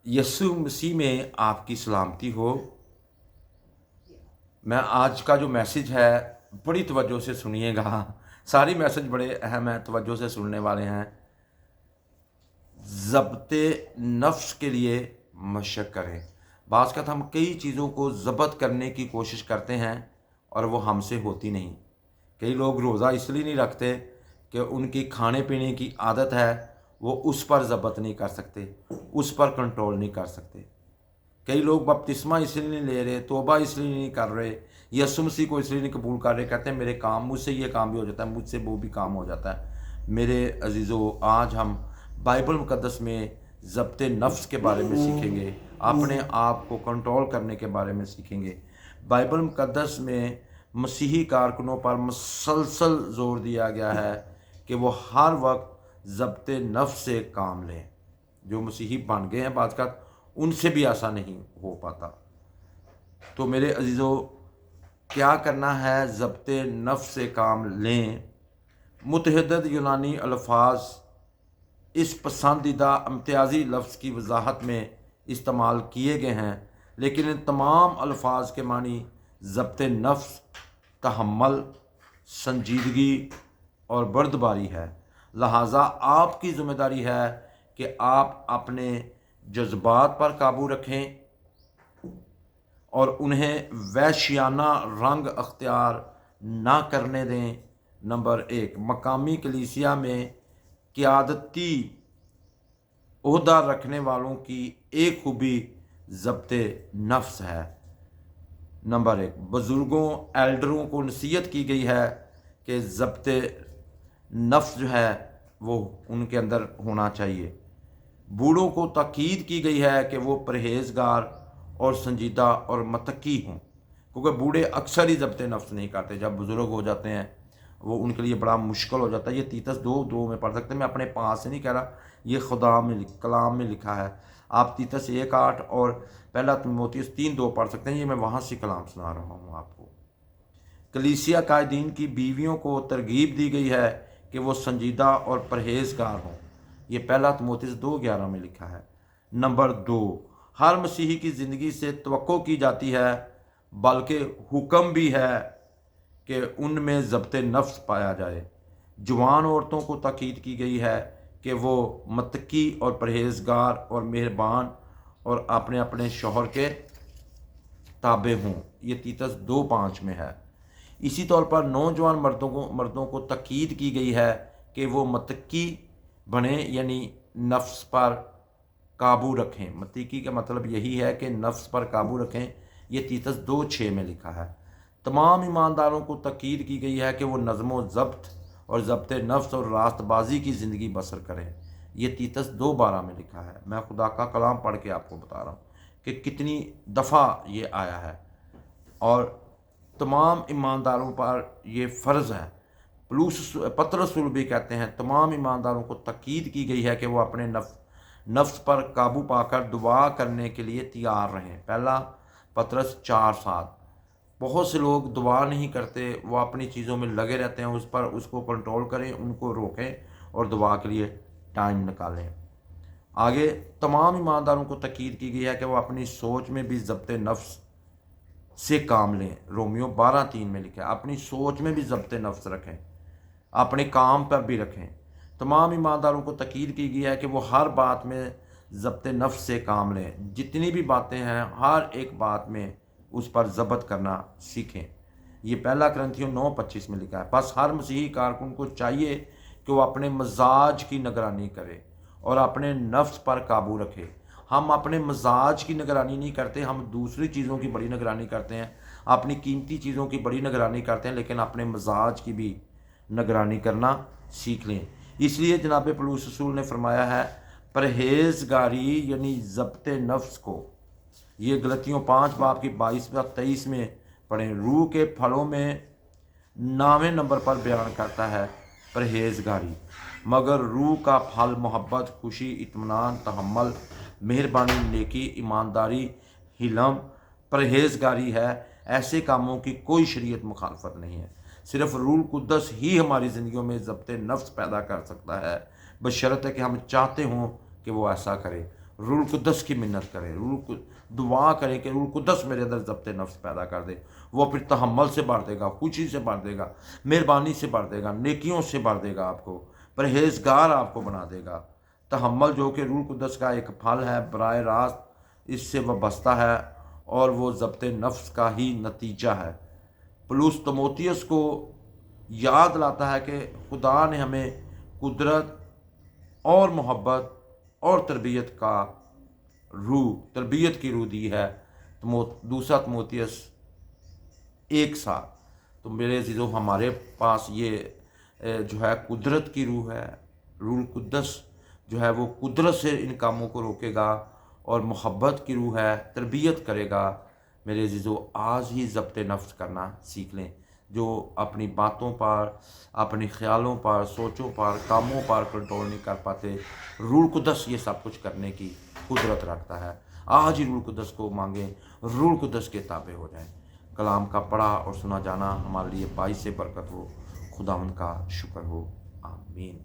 यीशु मसीह में आपकी सलामती हो। मैं आज का जो मैसेज है बड़ी तवज्जो से सुनिएगा। सारी मैसेज बड़े अहम हैं, तवज्जो से सुनने वाले हैं। ज़ब्ते नफ्स के लिए मशक करें। बाज़ का हम कई चीज़ों को ज़ब्त करने की कोशिश करते हैं और वो हमसे होती नहीं। कई लोग रोज़ा इसलिए नहीं रखते कि उनकी खाने पीने की आदत है, वो उस पर ज़ब्त नहीं कर सकते, उस पर कंट्रोल नहीं कर सकते। कई लोग बपतिस्मा इसलिए नहीं ले रहे, तौबा इसलिए नहीं कर रहे, यीशु मसीह को इसलिए नहीं कबूल कर रहे। कहते हैं मेरे काम, मुझसे ये काम भी हो जाता है, मुझसे वो भी काम हो जाता है। मेरे अजीज़ों, आज हम बाइबल मुक़द्दस में ज़ब्ते नफ्स के बारे में सीखेंगे, अपने आप को कंट्रोल करने के बारे में सीखेंगे। बाइबल मुक़द्दस में मसीही कारकुनों पर मुसलसल ज़ोर दिया गया है कि वो हर वक्त ज़ब्ते नफ्स से काम लें। जो मसीही बन गए हैं बात का, उनसे भी ऐसा नहीं हो पाता। तो मेरे अजीज़ों, क्या करना है? ज़ब्ते नफ्स से काम लें। मुतहद्दिद यूनानी अल्फाज इस पसंदीदा इम्तियाज़ी लफ्ज़ की वजाहत में इस्तेमाल किए गए हैं, लेकिन इन तमाम अल्फाज के मानी ज़ब्ते नफ्स, तहम्मुल, संजीदगी और बर्दबारी है। लिहाजा आपकी ज़िम्मेदारी है कि आप अपने जज्बात पर काबू रखें और उन्हें वहशियाना रंग अख्तियार ना करने दें। नंबर 1, मकामी कलीसिया में क़ियादती ओहदा रखने वालों की एक खूबी ज़ब्ते नफ्स है। नंबर 1, बुज़ुर्गों, एल्डरों को नसीहत की गई है कि ज़ब्ते नफ्स जो है वो उनके अंदर होना चाहिए। बूढ़ों को ताकीद की गई है कि वो परहेजगार और संजीदा और मतकी हों, क्योंकि बूढ़े अक्सर ही ज़ब्ते नफ्स नहीं करते। जब बुज़ुर्ग हो जाते हैं वो उनके लिए बड़ा मुश्किल हो जाता है। ये तीतस 2:2 में पढ़ सकते हैं। मैं अपने पास से नहीं कह रहा, ये खुदा में कलाम में लिखा है। आप तीतस 1:8 और पहला तीमुथियुस 3:2 पढ़ सकते हैं। ये मैं वहाँ से कलाम सुना रहा हूँ आपको। कलीसिया कायदीन की बीवियों को तरगीब दी गई है कि वो संजीदा और परहेजगार हों। ये पहला तीमुथियुस 2:11 में लिखा है। नंबर 2, हर मसीही की ज़िंदगी से तवक्को की जाती है, बल्कि हुक्म भी है कि उनमें ज़ब्ते नफ्स पाया जाए। जवान औरतों को ताकीद की गई है कि वो मतकी और परहेजगार और मेहरबान और अपने अपने शौहर के ताबे हों। ये तीतस 2:5 में है। इसी तौर पर नौजवान मर्दों को ताकीद की गई है कि वो मतकी बने, यानी नफ्स पर काबू रखें। मतकी का मतलब यही है कि नफ्स पर काबू रखें। ये तीतस 2:6 में लिखा है। तमाम ईमानदारों को ताकीद की गई है कि वो नज़्म ज़ब्त और ज़ब्ते नफ्स और रास्तबाजी की ज़िंदगी बसर करें। ये तीतस 2:12 में लिखा है। मैं खुदा का कलाम पढ़ के आपको बता रहा हूँ कि कितनी दफ़ा ये आया है, और तमाम ईमानदारों पर ये फ़र्ज़ है। पतरस भी कहते हैं तमाम ईमानदारों को ताकीद की गई है कि वो अपने नफ्स पर काबू पाकर दुआ करने के लिए तैयार रहें। पहला पतरस 4:7। बहुत से लोग दुआ नहीं करते, वो अपनी चीज़ों में लगे रहते हैं, उस पर उसको कंट्रोल करें, उनको रोकें और दुआ के लिए टाइम निकालें। आगे तमाम ईमानदारों को ताकीद की गई है कि वो अपनी सोच में भी ज़ब्ते नफ्स से काम लें। रोमियो 12:3 में लिखा है अपनी सोच में भी ज़ब्ते नफ्स रखें, अपने काम पर भी रखें। तमाम ईमानदारों को ताकीद की गई है कि वो हर बात में ज़ब्ते नफ्स से काम लें। जितनी भी बातें हैं, हर एक बात में उस पर ज़ब्त करना सीखें। ये पहला कुरिन्थियों 9:25 में लिखा है। बस हर मसीही कारकुन को चाहिए कि वो अपने मजाज की निगरानी करे और अपने नफ्स पर काबू रखे। हम अपने मजाज की निगरानी नहीं करते, हम दूसरी चीज़ों की बड़ी निगरानी करते हैं, अपनी कीमती चीज़ों की बड़ी निगरानी करते हैं, लेकिन अपने मजाज की भी निगरानी करना सीख लें। इसलिए जनाब पौलुस रसूल ने फरमाया है, परहेजगारी यानी ज़ब्ते नफ्स को, ये गलतियों 5:22-23 में पढ़ें, रूह के फलों में 9वें नंबर पर बयान करता है परहेजगारी। मगर रूह का फल मोहब्बत, खुशी, इत्मीनान, तहम्मुल, मेहरबानी, नेकी, ईमानदारी, हिलम, परहेजगारी है। ऐसे कामों की कोई शरीयत मुखालफत नहीं है। सिर्फ रूह कुद्दस ही हमारी ज़िंदगियों में ज़ब्ते नफ्स पैदा कर सकता है, बशर्ते कि हम चाहते हों कि वो ऐसा करे। रूल कुद्दस की मिन्नत करें, दुआ करें कि रूल कुद्दस मेरे अंदर ज़ब्त नफ्स पैदा कर दे। वो फिर तहम्मुल से भर देगा, खुशी से भर देगा, मेहरबानी से भर देगा, नेकियों से भर देगा, आपको परहेजगार आपको बना देगा। तहम्मुल जो कि रूल कुद्दस का एक फल है, बराह रास्त इससे वाबस्ता है और वो ज़ब्त नफ्स का ही नतीजा है। पलूस तमोथियस को याद लाता है कि खुदा ने हमें कुदरत और मोहब्बत और तरबियत की रूह दी है। दूसरा तमोथियस 1:7। तो मेरे अज़ीज़ों, हमारे पास ये जो है कुदरत की रूह है। रूह कुद्दस जो है वो कुदरत से इन कामों को रोकेगा, और मोहब्बत की रूह है, तरबियत करेगा। मेरे अज़ीज़ों, आज ही ज़ब्त नफ्स करना सीख लें। जो अपनी बातों पर, अपने ख़्यालों पर, सोचों पर, कामों पर कंट्रोल नहीं कर पाते, रूह कुद्दस ये सब कुछ करने की कुदरत रखता है। आज ही रूह कुद्दस को मांगें, रूह कुद्दस के ताबे हो जाएं। कलाम का पढ़ा और सुना जाना हमारे लिए बाइस से बरकत हो। खुदावंद का शुक्र हो। आमीन।